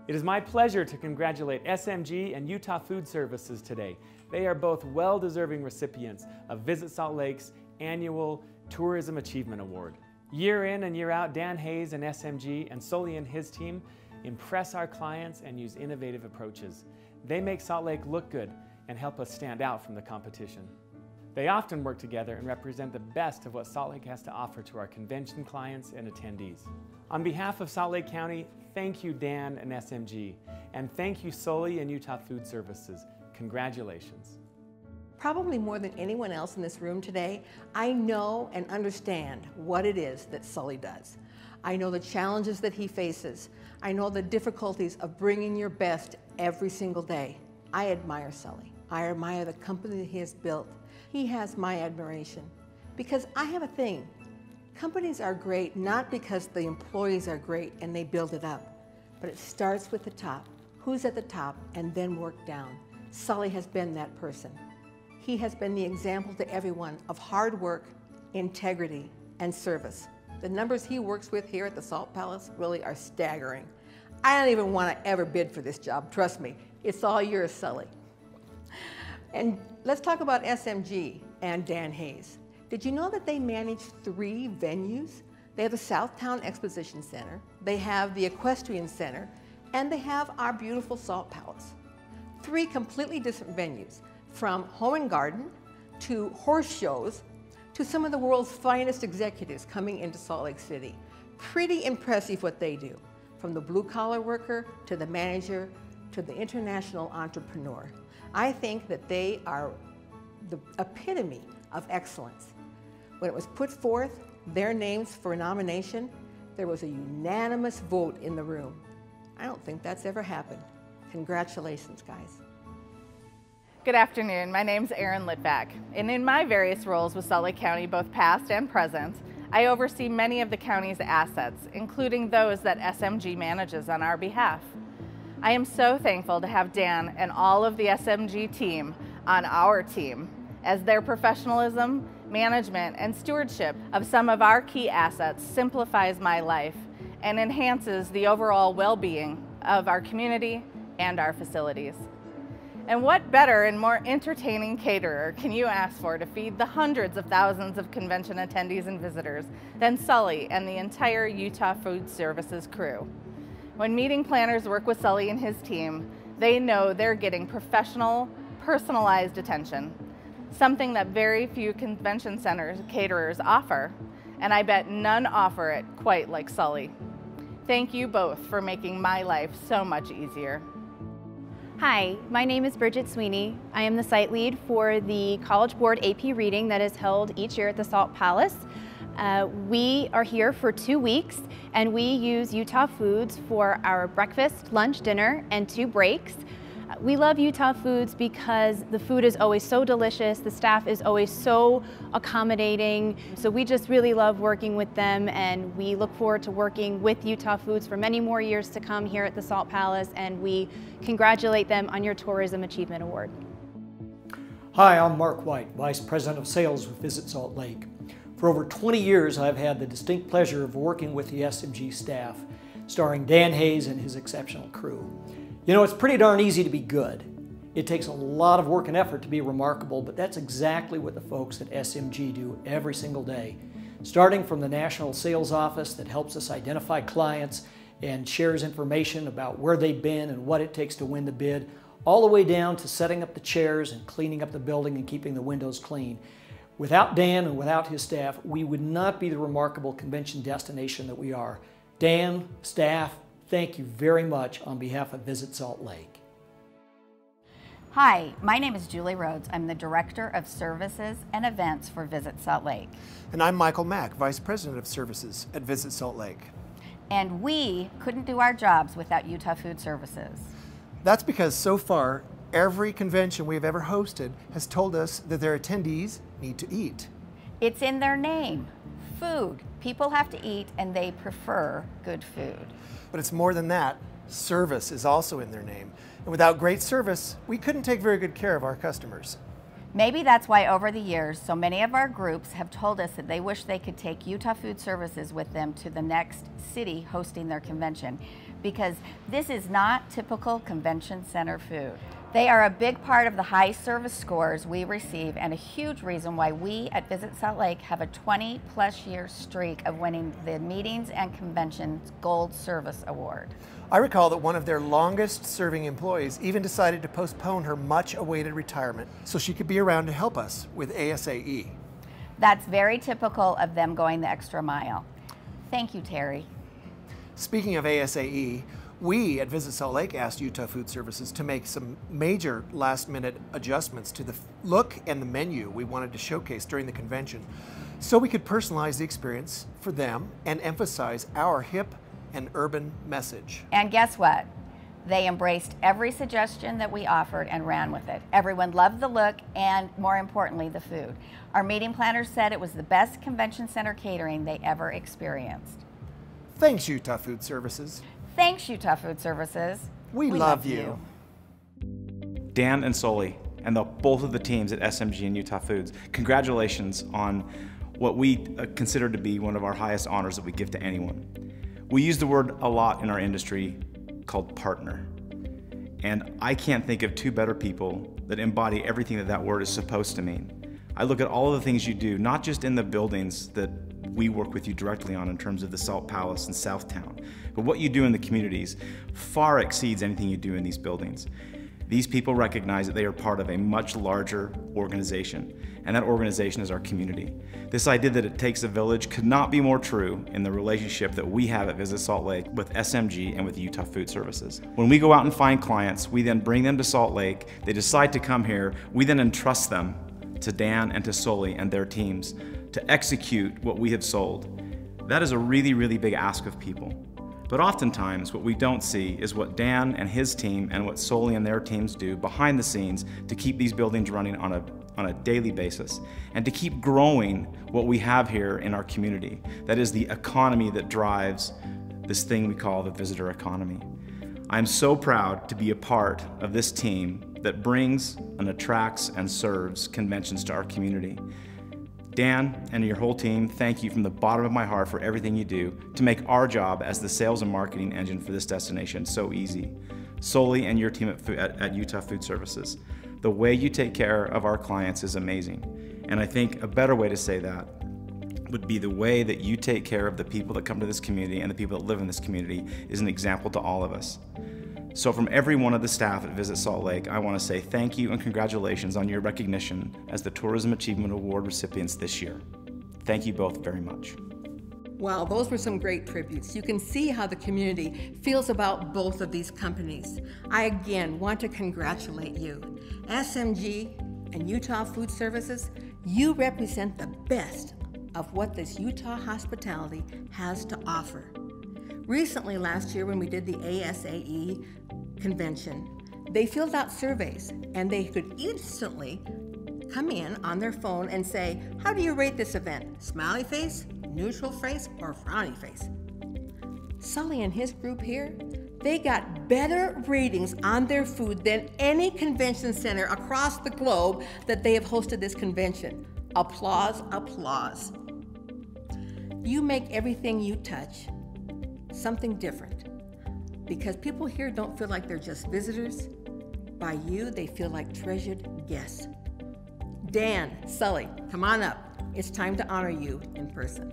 It is my pleasure to congratulate SMG and Utah Food Services today. They are both well-deserving recipients of Visit Salt Lake's annual Tourism Achievement Award. Year in and year out, Dan Hayes and SMG and Sully and his team impress our clients and use innovative approaches. They make Salt Lake look good and help us stand out from the competition. They often work together and represent the best of what Salt Lake has to offer to our convention clients and attendees. On behalf of Salt Lake County, thank you Dan and SMG, and thank you Sully and Utah Food Services. Congratulations. Probably more than anyone else in this room today, I know and understand what it is that Sully does. I know the challenges that he faces. I know the difficulties of bringing your best every single day. I admire Sully. I admire the company that he has built. He has my admiration because I have a thing. Companies are great not because the employees are great and they build it up, but it starts with the top. Who's at the top and then work down. Sully has been that person. He has been the example to everyone of hard work, integrity, and service. The numbers he works with here at the Salt Palace really are staggering. I don't even want to ever bid for this job, trust me. It's all yours, Sully. And let's talk about SMG and Dan Hayes. Did you know that they manage 3 venues? They have the Southtown Exposition Center, they have the Equestrian Center, and they have our beautiful Salt Palace. 3 completely different venues, from home and garden, to horse shows, to some of the world's finest executives coming into Salt Lake City. Pretty impressive what they do, from the blue-collar worker, to the manager, to the international entrepreneur. I think that they are the epitome of excellence. When it was put forth, their names for nomination, there was a unanimous vote in the room. I don't think that's ever happened. Congratulations, guys. Good afternoon, my name's Erin Litvak, and in my various roles with Salt Lake County, both past and present, I oversee many of the county's assets, including those that SMG manages on our behalf. I am so thankful to have Dan and all of the SMG team on our team, as their professionalism, management, and stewardship of some of our key assets simplifies my life and enhances the overall well-being of our community and our facilities. And what better and more entertaining caterer can you ask for to feed the hundreds of thousands of convention attendees and visitors than Sully and the entire Utah Food Services crew? When meeting planners work with Sully and his team, they know they're getting professional, personalized attention, something that very few convention centers caterers offer, and I bet none offer it quite like Sully. Thank you both for making my life so much easier. Hi, my name is Bridget Sweeney. I am the site lead for the College Board AP reading that is held each year at the Salt Palace. We are here for 2 weeks and we use Utah Foods for our breakfast, lunch, dinner, and 2 breaks. We love Utah Foods because the food is always so delicious, the staff is always so accommodating, so we just really love working with them, and we look forward to working with Utah Foods for many more years to come here at the Salt Palace, and we congratulate them on your Tourism Achievement Award. Hi, I'm Mark White, Vice President of Sales with Visit Salt Lake. For over 20 years, I've had the distinct pleasure of working with the SMG staff, starring Dan Hayes and his exceptional crew. You know, it's pretty darn easy to be good. It takes a lot of work and effort to be remarkable, but that's exactly what the folks at SMG do every single day. Starting from the National Sales Office that helps us identify clients and shares information about where they've been and what it takes to win the bid, all the way down to setting up the chairs and cleaning up the building and keeping the windows clean. Without Dan and without his staff, we would not be the remarkable convention destination that we are. Dan, staff, thank you very much on behalf of Visit Salt Lake. Hi, my name is Julie Rhodes. I'm the Director of Services and Events for Visit Salt Lake. And I'm Michael Mack, Vice President of Services at Visit Salt Lake. And we couldn't do our jobs without Utah Food Services. That's because so far, every convention we've ever hosted has told us that their attendees need to eat. It's in their name, food. People have to eat and they prefer good food. But it's more than that. Service is also in their name. And without great service, we couldn't take very good care of our customers. Maybe that's why over the years, so many of our groups have told us that they wish they could take Utah Food Services with them to the next city hosting their convention. because this is not typical convention center food. They are a big part of the high service scores we receive and a huge reason why we at Visit Salt Lake have a 20+ year streak of winning the Meetings and Conventions Gold Service Award. I recall that one of their longest serving employees even decided to postpone her much awaited retirement so she could be around to help us with ASAE. That's very typical of them going the extra mile. Thank you, Terry. Speaking of ASAE, we at Visit Salt Lake asked Utah Food Services to make some major last-minute adjustments to the look and the menu we wanted to showcase during the convention so we could personalize the experience for them and emphasize our hip and urban message. And guess what? They embraced every suggestion that we offered and ran with it. Everyone loved the look and, more importantly, the food. Our meeting planners said it was the best convention center catering they ever experienced. Thanks, Utah Food Services. Thanks, Utah Food Services. We love you. Dan and Sully, and both of the teams at SMG and Utah Foods, congratulations on what we consider to be one of our highest honors that we give to anyone. We use the word a lot in our industry called partner. And I can't think of two better people that embody everything that word is supposed to mean. I look at all of the things you do, not just in the buildings that we work with you directly on in terms of the Salt Palace and Southtown, but what you do in the communities far exceeds anything you do in these buildings. These people recognize that they are part of a much larger organization, and that organization is our community. This idea that it takes a village could not be more true in the relationship that we have at Visit Salt Lake with SMG and with Utah Food Services. When we go out and find clients, we then bring them to Salt Lake, they decide to come here, we then entrust them to Dan and to Sully and their teams to execute what we have sold. That is a really, really big ask of people. But oftentimes what we don't see is what Dan and his team and what Sully and their teams do behind the scenes to keep these buildings running on a daily basis and to keep growing what we have here in our community. That is the economy that drives this thing we call the visitor economy. I'm so proud to be a part of this team that brings and attracts and serves conventions to our community. Dan and your whole team, thank you from the bottom of my heart for everything you do to make our job as the sales and marketing engine for this destination so easy. Sully and your team at Utah Food Services, the way you take care of our clients is amazing. And I think a better way to say that would be the way that you take care of the people that come to this community and the people that live in this community is an example to all of us. So from every one of the staff at Visit Salt Lake, I want to say thank you and congratulations on your recognition as the Tourism Achievement Award recipients this year. Thank you both very much. Wow, those were some great tributes. You can see how the community feels about both of these companies. I again want to congratulate you. SMG and Utah Food Services, you represent the best of what this Utah hospitality has to offer. Recently, last year, when we did the ASAE convention, they filled out surveys and they could instantly come in on their phone and say, how do you rate this event? Smiley face, neutral face, or frowny face? Sully and his group here, they got better ratings on their food than any convention center across the globe that they have hosted this convention. Applause, applause. You make everything you touch something different, because people here don't feel like they're just visitors. By you, they feel like treasured guests. Dan, Sully, come on up. It's time to honor you in person.